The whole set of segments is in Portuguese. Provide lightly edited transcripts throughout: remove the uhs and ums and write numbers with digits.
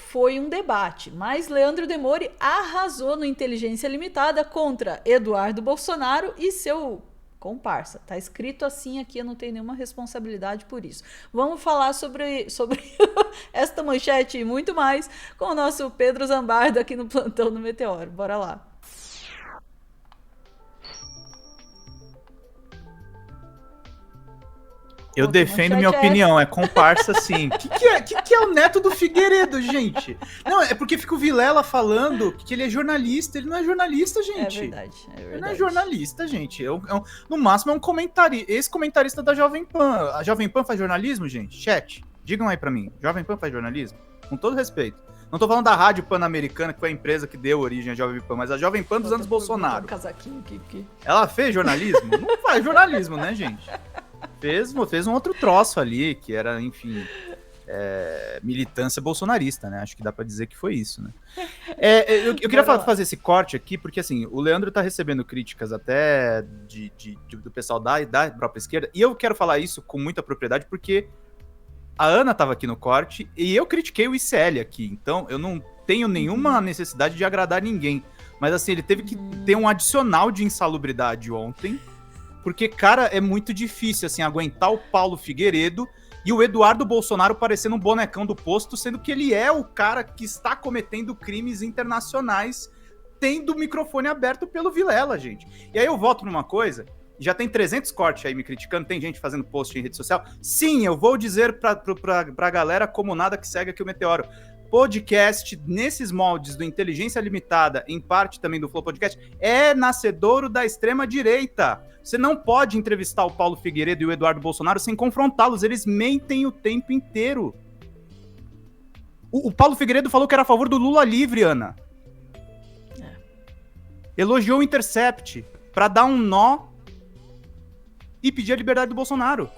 foi um debate, mas Leandro Demore arrasou no Inteligência Limitada contra Eduardo Bolsonaro e seu comparsa. Tá escrito assim aqui, eu não tenho nenhuma responsabilidade por isso. Vamos falar sobre esta manchete e muito mais com o nosso Pedro Zambardo aqui no Plantão do Meteoro. Bora lá. Eu defendo minha opinião, é comparsa sim. O que é o neto do Figueiredo, gente? Não, é porque fica o Vilela falando que ele é jornalista. Ele não é jornalista, gente. É verdade. Ele não é jornalista, gente. No máximo é um comentarista. Ex-comentarista da Jovem Pan. A Jovem Pan faz jornalismo, gente? Chat, digam aí pra mim. Jovem Pan faz jornalismo? Com todo respeito. Não tô falando da Rádio Pan-Americana, que foi a empresa que deu origem à Jovem Pan, mas a Jovem Pan dos anos Bolsonaro. Ela fez jornalismo? Não faz jornalismo, né, gente? Fez um outro troço ali, que era, enfim, militância bolsonarista, né? Acho que dá pra dizer que foi isso, né? Eu queria fazer esse corte aqui, porque, assim, o Leandro tá recebendo críticas até do pessoal da própria esquerda, e eu quero falar isso com muita propriedade, porque a Ana tava aqui no corte, e eu critiquei o ICL aqui, então eu não tenho nenhuma necessidade de agradar ninguém. Mas, assim, ele teve que ter um adicional de insalubridade ontem, porque, cara, é muito difícil, assim, aguentar o Paulo Figueiredo e o Eduardo Bolsonaro parecendo um bonecão do posto, sendo que ele é o cara que está cometendo crimes internacionais, tendo o microfone aberto pelo Vilela, gente. E aí eu volto numa coisa, já tem 300 cortes aí me criticando, tem gente fazendo post em rede social. Sim, eu vou dizer pra galera como nada que segue aqui o Meteoro. Podcast, nesses moldes do Inteligência Limitada, em parte também do Flow Podcast, é nascedouro da extrema-direita. Você não pode entrevistar o Paulo Figueiredo e o Eduardo Bolsonaro sem confrontá-los, eles mentem o tempo inteiro. O Paulo Figueiredo falou que era a favor do Lula livre, Ana. Elogiou o Intercept pra dar um nó e pedir a liberdade do Bolsonaro.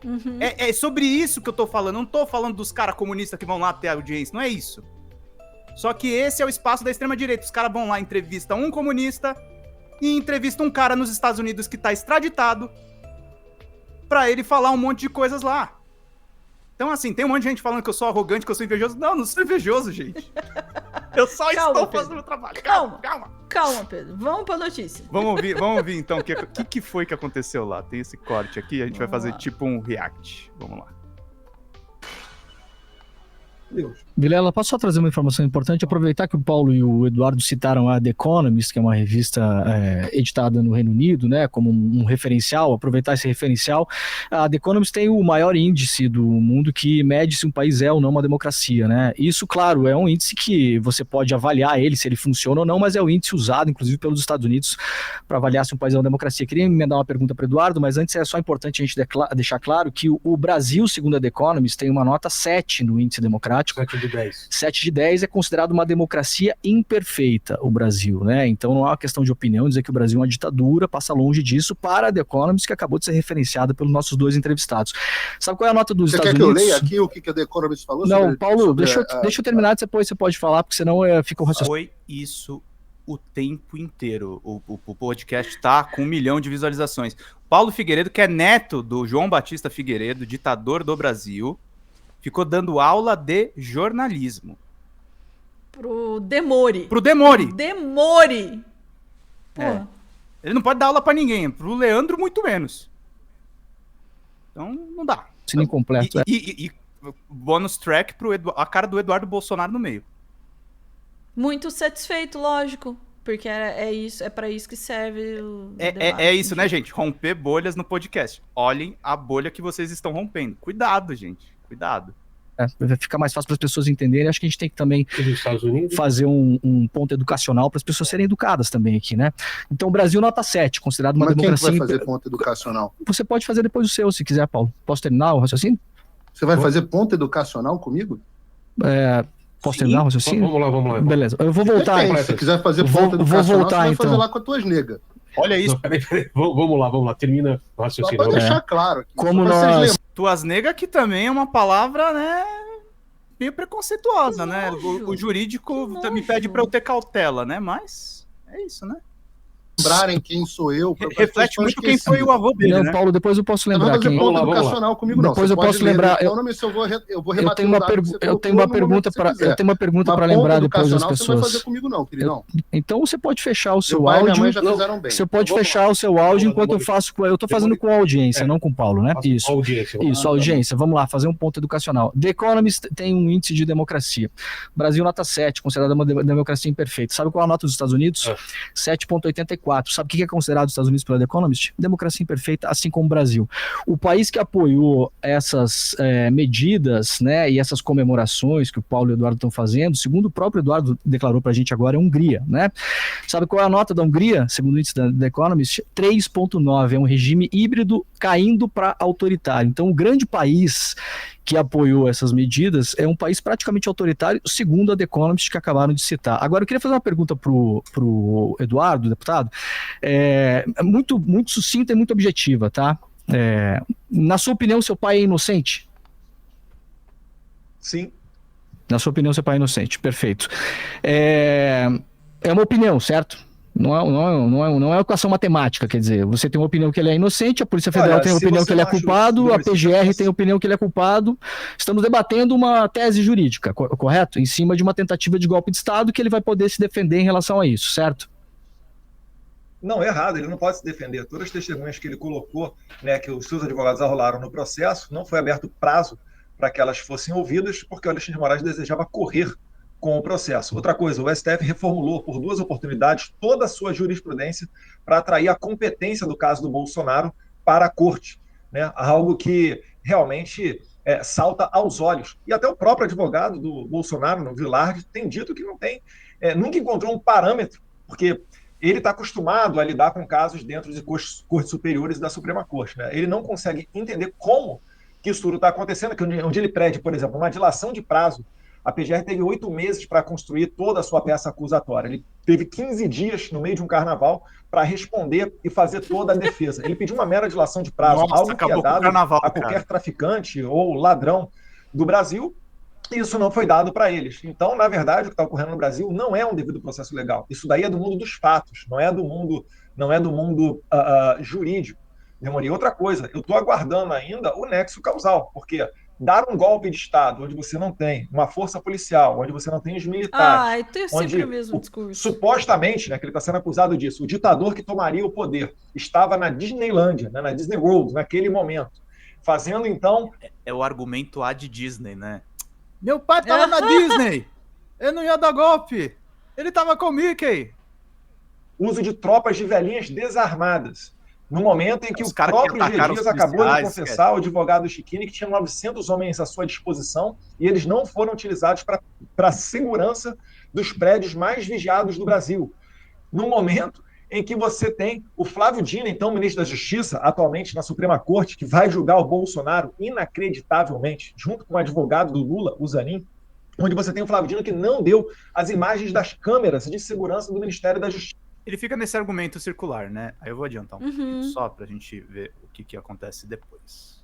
Uhum. É sobre isso que eu tô falando. Não tô falando dos caras comunistas que vão lá ter audiência. Não é isso. Só que esse é o espaço da extrema-direita. Os caras vão lá, entrevistam um comunista e entrevistam um cara nos Estados Unidos que tá extraditado pra ele falar um monte de coisas lá. Então, assim, tem um monte de gente falando que eu sou arrogante, que eu sou invejoso. Não sou invejoso, gente. Eu só estou fazendo o meu trabalho. Calma, Pedro. Vamos pra notícia. Vamos ouvir então, o que foi que aconteceu lá? Tem esse corte aqui, a gente vai fazer tipo um react. Vamos lá. Vilela, posso só trazer uma informação importante? Aproveitar que o Paulo e o Eduardo citaram a The Economist, que é uma revista editada no Reino Unido, né, como um referencial, aproveitar esse referencial. A The Economist tem o maior índice do mundo que mede se um país é ou não uma democracia, né? Isso, claro, é um índice que você pode avaliar ele, se ele funciona ou não, mas é o índice usado, inclusive, pelos Estados Unidos para avaliar se um país é uma democracia. Queria emendar uma pergunta para o Eduardo, mas antes é só importante a gente deixar claro que o Brasil, segundo a The Economist, tem uma nota 7 no índice democrático. 7 de 10 é considerado uma democracia imperfeita, o Brasil, né? Então não é uma questão de opinião dizer que o Brasil é uma ditadura, passa longe disso para a The Economist, que acabou de ser referenciada pelos nossos dois entrevistados. Sabe qual é a nota dos Estados Unidos? Você quer que eu leia aqui o que a The Economist falou? Não, Paulo, deixa eu terminar, depois você pode falar, porque senão fica o raciocínio. Foi isso o tempo inteiro. O podcast tá com 1 milhão de visualizações. Paulo Figueiredo, que é neto do João Batista Figueiredo, ditador do Brasil, ficou dando aula de jornalismo. Pro Demore. Demore! Ele não pode dar aula pra ninguém. Pro Leandro, muito menos. Então, não dá. Sim, incompleto. E bônus track a cara do Eduardo Bolsonaro no meio. Muito satisfeito, lógico. Porque é pra isso que serve o debate. É isso, né, gente? Romper bolhas no podcast. Olhem a bolha que vocês estão rompendo. Cuidado, gente. Cuidado. Vai ficar mais fácil para as pessoas entenderem. Acho que a gente tem que também fazer um ponto educacional para as pessoas serem educadas também aqui, né? Então, o Brasil nota 7, considerado uma democracia... Quem vai fazer ponto educacional? Você pode fazer depois o seu, se quiser, Paulo. Posso terminar o raciocínio? Você vai fazer ponto educacional comigo? Posso terminar o raciocínio? Vamos lá. Beleza, eu vou voltar. Se você quiser fazer ponto educacional, vou voltar, você vai então. fazer lá com as tuas negas. Olha isso. Não, peraí. Vamos lá. Termina o raciocínio. Só pra deixar claro aqui. Como nós... Tuas negas, que também é uma palavra, né, meio preconceituosa, né? O jurídico me pede pra eu ter cautela, né? Mas é isso, né? lembrarem quem sou eu. Reflete muito quem foi o avô dele, Não, né? Paulo, depois eu posso Não vai lembrar fazer quem. ponto Vamos lá. educacional comigo, não. Depois Você eu pode posso ler lembrar- Economist, eu vou Eu rebater tenho o uma, dado que você eu tenho colocou uma no pergunta momento que para você quiser. eu tenho uma pergunta Mas para ponto lembrar depois das educacional você vai fazer pessoas. comigo, não, queridão. Então você pode fechar o seu Meu pai e minha áudio. mãe já fizeram bem. Você pode Vamos lá. fechar o seu áudio Vamos lá, enquanto eu Demônio. faço. Eu tô fazendo Demônio. com a audiência, É. não com o Paulo, né? Isso. Audiência. Isso, audiência. Vamos lá, fazer um ponto educacional. The Economist tem um índice de democracia. Brasil, nota 7, considerada uma democracia imperfeita. Sabe qual é a nota dos Estados Unidos? 7,84. Sabe o que é considerado os Estados Unidos pela The Economist? Democracia imperfeita, assim como o Brasil. O país que apoiou essas medidas, né, e essas comemorações que o Paulo e o Eduardo estão fazendo, segundo o próprio Eduardo declarou para a gente agora, é a Hungria, né? Sabe qual é a nota da Hungria, segundo o índice da The Economist? 3,9. É um regime híbrido caindo para autoritário. Então, o grande país que apoiou essas medidas é um país praticamente autoritário, segundo a The Economist, que acabaram de citar. Agora, eu queria fazer uma pergunta pro Eduardo, deputado, muito, muito sucinta e muito objetiva, tá? Na sua opinião, seu pai é inocente? Sim. Na sua opinião, seu pai é inocente, perfeito. É uma opinião, certo? Não é equação matemática, quer dizer, você tem uma opinião que ele é inocente, a Polícia Federal tem a opinião que ele é culpado, a PGR tem a opinião que ele é culpado. Estamos debatendo uma tese jurídica, correto? Em cima de uma tentativa de golpe de Estado que ele vai poder se defender em relação a isso, certo? Não, é errado, ele não pode se defender. Todas as testemunhas que ele colocou, né, que os seus advogados arrolaram no processo, não foi aberto prazo para que elas fossem ouvidas, porque o Alexandre de Moraes desejava correr com o processo. Outra coisa, o STF reformulou por 2 oportunidades toda a sua jurisprudência para atrair a competência do caso do Bolsonaro para a corte, né? Algo que realmente salta aos olhos. E até o próprio advogado do Bolsonaro, no Villard, tem dito que não tem, nunca encontrou um parâmetro, porque ele está acostumado a lidar com casos dentro de cortes superiores da Suprema Corte, né? Ele não consegue entender como que isso tudo está acontecendo, onde ele pede, por exemplo, uma dilação de prazo. A PGR teve 8 meses para construir toda a sua peça acusatória. Ele teve 15 dias no meio de um carnaval para responder e fazer toda a defesa. Ele pediu uma mera dilação de prazo, algo que é dado a qualquer traficante ou ladrão do Brasil. Isso não foi dado para eles. Então, na verdade, o que está ocorrendo no Brasil não é um devido processo legal. Isso daí é do mundo dos fatos, não é do mundo jurídico. Demorei. Outra coisa, eu estou aguardando ainda o nexo causal, porque dar um golpe de Estado onde você não tem uma força policial, onde você não tem os militares, tem sempre o mesmo discurso. Supostamente, né, que ele está sendo acusado disso, o ditador que tomaria o poder estava na Disneylândia, né, na Disney World, naquele momento, fazendo então... É o argumento A de Disney, né? Meu pai tava na Disney, eu não ia dar golpe, ele tava com o Mickey. Uso de tropas de velhinhas desarmadas. No momento em que o próprio G. Dias acabou de confessar ao advogado Chiquini que tinha 900 homens à sua disposição e eles não foram utilizados para a segurança dos prédios mais vigiados do Brasil. No momento em que você tem o Flávio Dino, então ministro da Justiça, atualmente na Suprema Corte, que vai julgar o Bolsonaro inacreditavelmente, junto com o advogado do Lula, o Zanin, onde você tem o Flávio Dino que não deu as imagens das câmeras de segurança do Ministério da Justiça. Ele fica nesse argumento circular, né? Aí eu vou adiantar um pouquinho só pra gente ver o que acontece depois.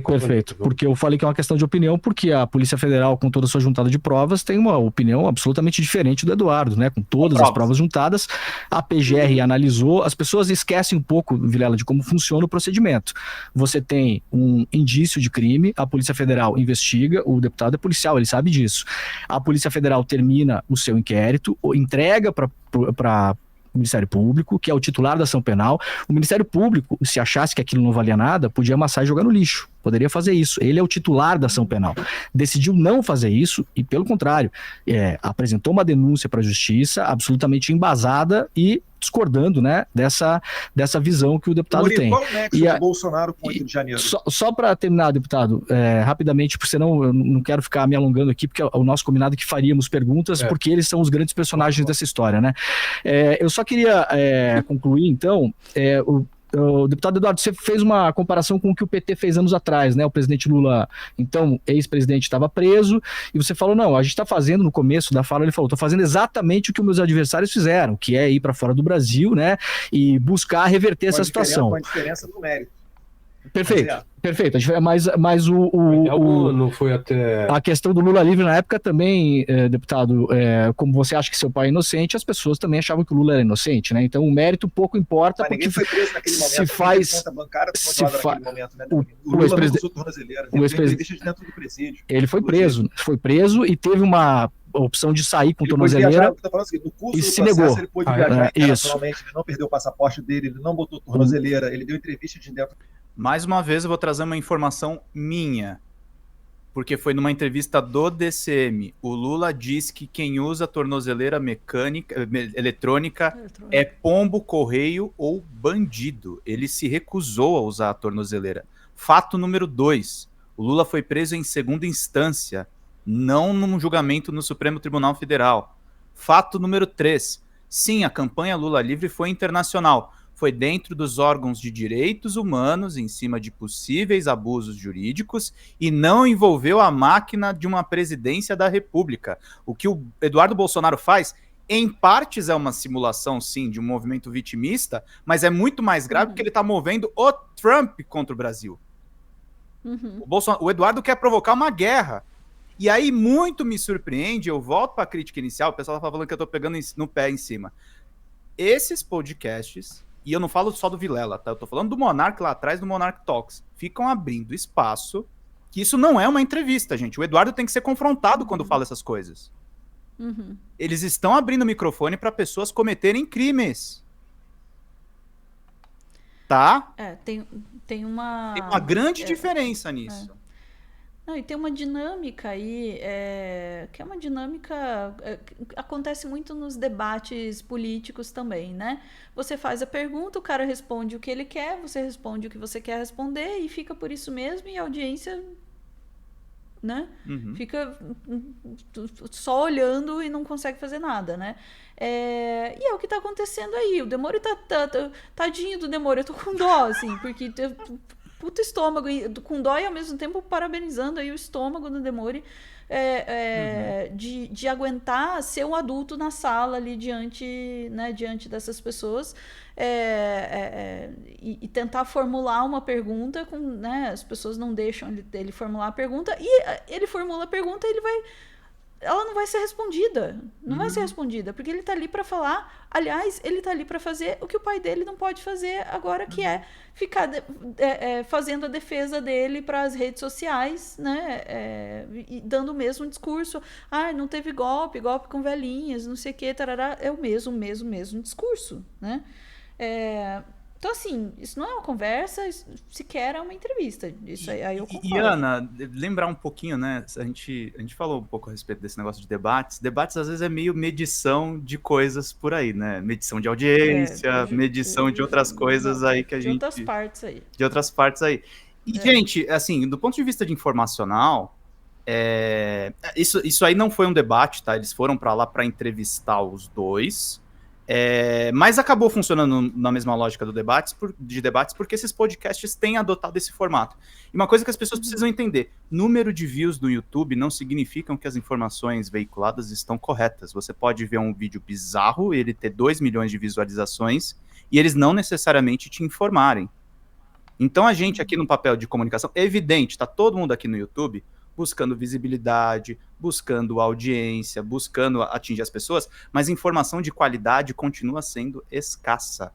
Perfeito, porque eu falei que é uma questão de opinião, porque a Polícia Federal, com toda a sua juntada de provas, tem uma opinião absolutamente diferente do Eduardo, né? Com todas as provas juntadas, a PGR analisou, as pessoas esquecem um pouco, Vilela, de como funciona o procedimento. Você tem um indício de crime, a Polícia Federal investiga, o deputado é policial, ele sabe disso. A Polícia Federal termina o seu inquérito, entrega para o Ministério Público, que é o titular da ação penal. O Ministério Público, se achasse que aquilo não valia nada, podia amassar e jogar no lixo. Poderia fazer isso. Ele é o titular da ação penal. Decidiu não fazer isso e, pelo contrário, apresentou uma denúncia para a Justiça absolutamente embasada e discordando, né, dessa visão que o deputado tem. Qual o nexo do Bolsonaro com o 8 de janeiro? Só para terminar, deputado, rapidamente, porque senão eu não quero ficar me alongando aqui, porque é o nosso combinado que faríamos perguntas, porque eles são os grandes personagens dessa história, né? Eu só queria concluir, então, o deputado Eduardo, você fez uma comparação com o que o PT fez anos atrás, né? O presidente Lula, então, ex-presidente, estava preso, e você falou, não, a gente está fazendo, no começo da fala, ele falou, estou fazendo exatamente o que os meus adversários fizeram, que é ir para fora do Brasil, né? E buscar reverter essa situação. Com a diferença do mérito. Perfeito, perfeito. Mas Não foi até. a questão do Lula livre na época também, deputado, como você acha que seu pai é inocente, as pessoas também achavam que o Lula era inocente, né? Então o mérito pouco importa. Mas ninguém foi preso naquele momento. Se faz. Conta bancária foi naquele momento, né? O O Lula não ex-presidente. usou tornozeleira. Ele deu entrevista de dentro do presídio. Ele foi preso e teve uma opção de sair com Ele tornozeleira. viajar, eu tô falando assim, no curso e do se processo, negou. ele pôde viajar isso. internacionalmente, ele não perdeu o passaporte dele, ele não botou tornozeleira, ele deu entrevista de dentro. Mais uma vez eu vou trazer uma informação minha, porque foi numa entrevista do DCM. O Lula diz que quem usa tornozeleira eletrônica é pombo, correio ou bandido. Ele se recusou a usar a tornozeleira. Fato número 2. O Lula foi preso em segunda instância, não num julgamento no Supremo Tribunal Federal. Fato número 3. Sim, a campanha Lula Livre foi internacional. Foi dentro dos órgãos de direitos humanos, em cima de possíveis abusos jurídicos, e não envolveu a máquina de uma presidência da República. O que o Eduardo Bolsonaro faz, em partes, é uma simulação, sim, de um movimento vitimista, mas é muito mais grave porque ele está movendo o Trump contra o Brasil. O Eduardo quer provocar uma guerra. E aí muito me surpreende, eu volto para a crítica inicial, o pessoal tá falando que eu tô pegando no pé em cima. Esses podcasts, e eu não falo só do Vilela, tá? Eu tô falando do Monark lá atrás, do Monark Talks, ficam abrindo espaço, que isso não é uma entrevista, gente. O Eduardo tem que ser confrontado quando fala essas coisas. Eles estão abrindo o microfone para pessoas cometerem crimes. Tá? Tem uma grande diferença nisso. Não, e tem uma dinâmica aí, que é uma dinâmica que acontece muito nos debates políticos também, né? Você faz a pergunta, o cara responde o que ele quer, você responde o que você quer responder e fica por isso mesmo, e a audiência, né? Fica só olhando e não consegue fazer nada, né? E é o que tá acontecendo aí. O Demore tadinho do Demore, eu tô com dó, assim, porque puta estômago, com dó e ao mesmo tempo parabenizando aí o estômago do Demore de aguentar ser um adulto na sala ali diante dessas pessoas e tentar formular uma pergunta com, né, as pessoas não deixam ele formular a pergunta e ele formula a pergunta e ela não vai ser respondida. Não vai ser respondida, porque ele tá ali para falar. Aliás, ele tá ali para fazer o que o pai dele não pode fazer agora, que é ficar fazendo a defesa dele para as redes sociais, né? E dando o mesmo discurso. Não teve golpe com velhinhas, não sei o que, tarará. É o mesmo discurso, né? Então, assim, isso não é uma conversa, sequer é uma entrevista. Isso aí eu concordo. E, Ana, lembrar um pouquinho, né? A gente falou um pouco a respeito desse negócio de debates. Debates, às vezes, é meio medição de coisas por aí, né? Medição de audiência, medição de outras coisas aí que a gente... De outras partes aí. De outras partes aí. E, gente, assim, do ponto de vista de informacional, isso aí não foi um debate, tá? Eles foram para lá para entrevistar os dois... mas acabou funcionando na mesma lógica de debates, porque esses podcasts têm adotado esse formato. E uma coisa que as pessoas precisam entender: número de views no YouTube não significam que as informações veiculadas estão corretas. Você pode ver um vídeo bizarro, ele ter 2 milhões de visualizações, e eles não necessariamente te informarem. Então a gente aqui no papel de comunicação, é evidente, tá todo mundo aqui no YouTube buscando visibilidade, buscando audiência, buscando atingir as pessoas, mas informação de qualidade continua sendo escassa.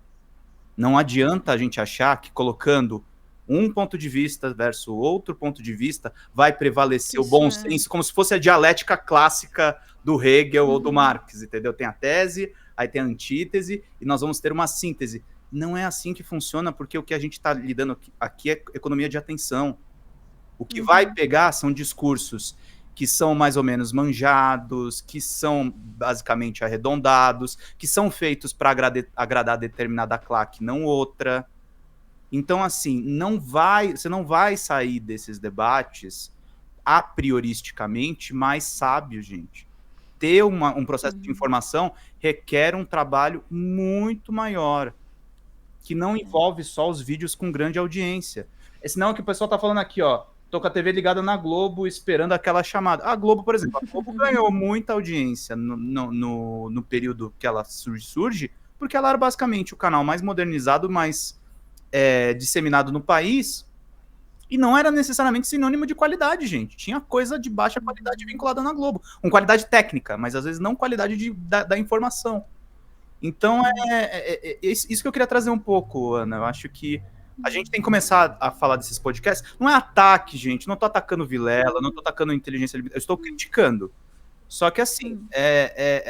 Não adianta a gente achar que colocando um ponto de vista versus outro ponto de vista vai prevalecer o bom senso, como se fosse a dialética clássica do Hegel ou do Marx, entendeu? Tem a tese, aí tem a antítese, e nós vamos ter uma síntese. Não é assim que funciona, porque o que a gente está lidando aqui é economia de atenção. O que vai pegar são discursos que são mais ou menos manjados, que são basicamente arredondados, que são feitos para agradar determinada claque, não outra. Então, assim, você não vai sair desses debates a prioristicamente mais sábio, gente. Ter um processo de informação requer um trabalho muito maior, que não envolve só os vídeos com grande audiência. Senão o que o pessoal tá falando aqui, ó, tô com a TV ligada na Globo, esperando aquela chamada. A Globo, por exemplo, a Globo ganhou muita audiência no período que ela surge, porque ela era basicamente o canal mais modernizado, mais disseminado no país, E não era necessariamente sinônimo de qualidade, gente. Tinha coisa de baixa qualidade vinculada na Globo. Com qualidade técnica, mas às vezes não qualidade da informação. Então, é isso que eu queria trazer um pouco, Ana. Eu acho que a gente tem que começar a falar desses podcasts. Não é ataque, gente. Não tô atacando Vilela, não tô atacando inteligência limitada. Eu estou criticando. Só que, assim,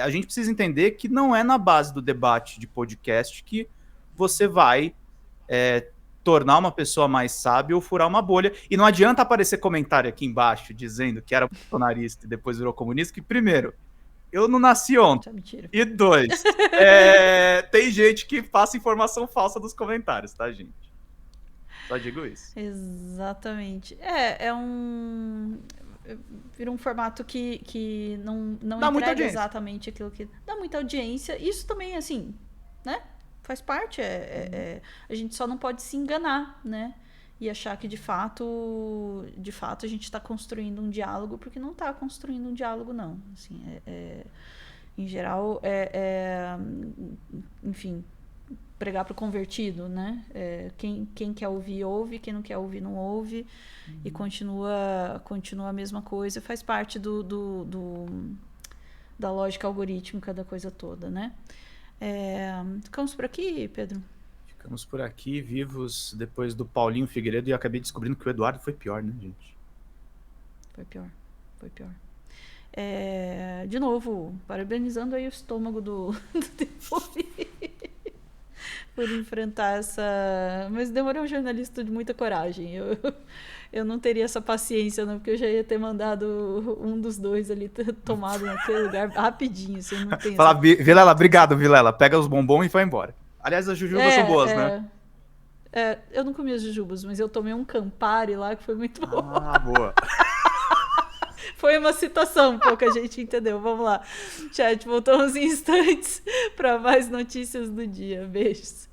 a gente precisa entender que não é na base do debate de podcast que você vai tornar uma pessoa mais sábia ou furar uma bolha. E não adianta aparecer comentário aqui embaixo dizendo que era bolsonarista e depois virou comunista, que, primeiro, eu não nasci ontem. Mentira. E 2, tem gente que passa informação falsa dos comentários, tá, gente? Só digo isso. Exatamente. Vira um formato que não Dá muita entrega audiência. exatamente aquilo que dá muita audiência. Isso também, assim, né? Faz parte. A gente só não pode se enganar, né? E achar que de fato a gente está construindo um diálogo, porque não está construindo um diálogo, não. Assim, em geral, enfim, pregar para o convertido, né? Quem quer ouvir, ouve. Quem não quer ouvir, não ouve. E continua a mesma coisa. Faz parte da lógica algorítmica da coisa toda, né? Ficamos por aqui, Pedro? Ficamos por aqui, vivos depois do Paulinho Figueiredo, e acabei descobrindo que o Eduardo foi pior, né, gente? Foi pior. De novo, parabenizando aí o estômago do Demore por enfrentar essa... Mas Demore é um jornalista de muita coragem. Eu não teria essa paciência, não, porque eu já ia ter mandado um dos dois ali tomado naquele lugar rapidinho. Assim, não tem Fala, Vilela, obrigado, Vilela. Pega os bombons e vai embora. Aliás, as jujubas são boas, né? Eu não comi as jujubas, mas eu tomei um Campari lá que foi muito bom. Ah, boa. Foi uma citação, pouca gente entendeu. Vamos lá. Chat, voltamos em instantes para mais notícias do dia. Beijos.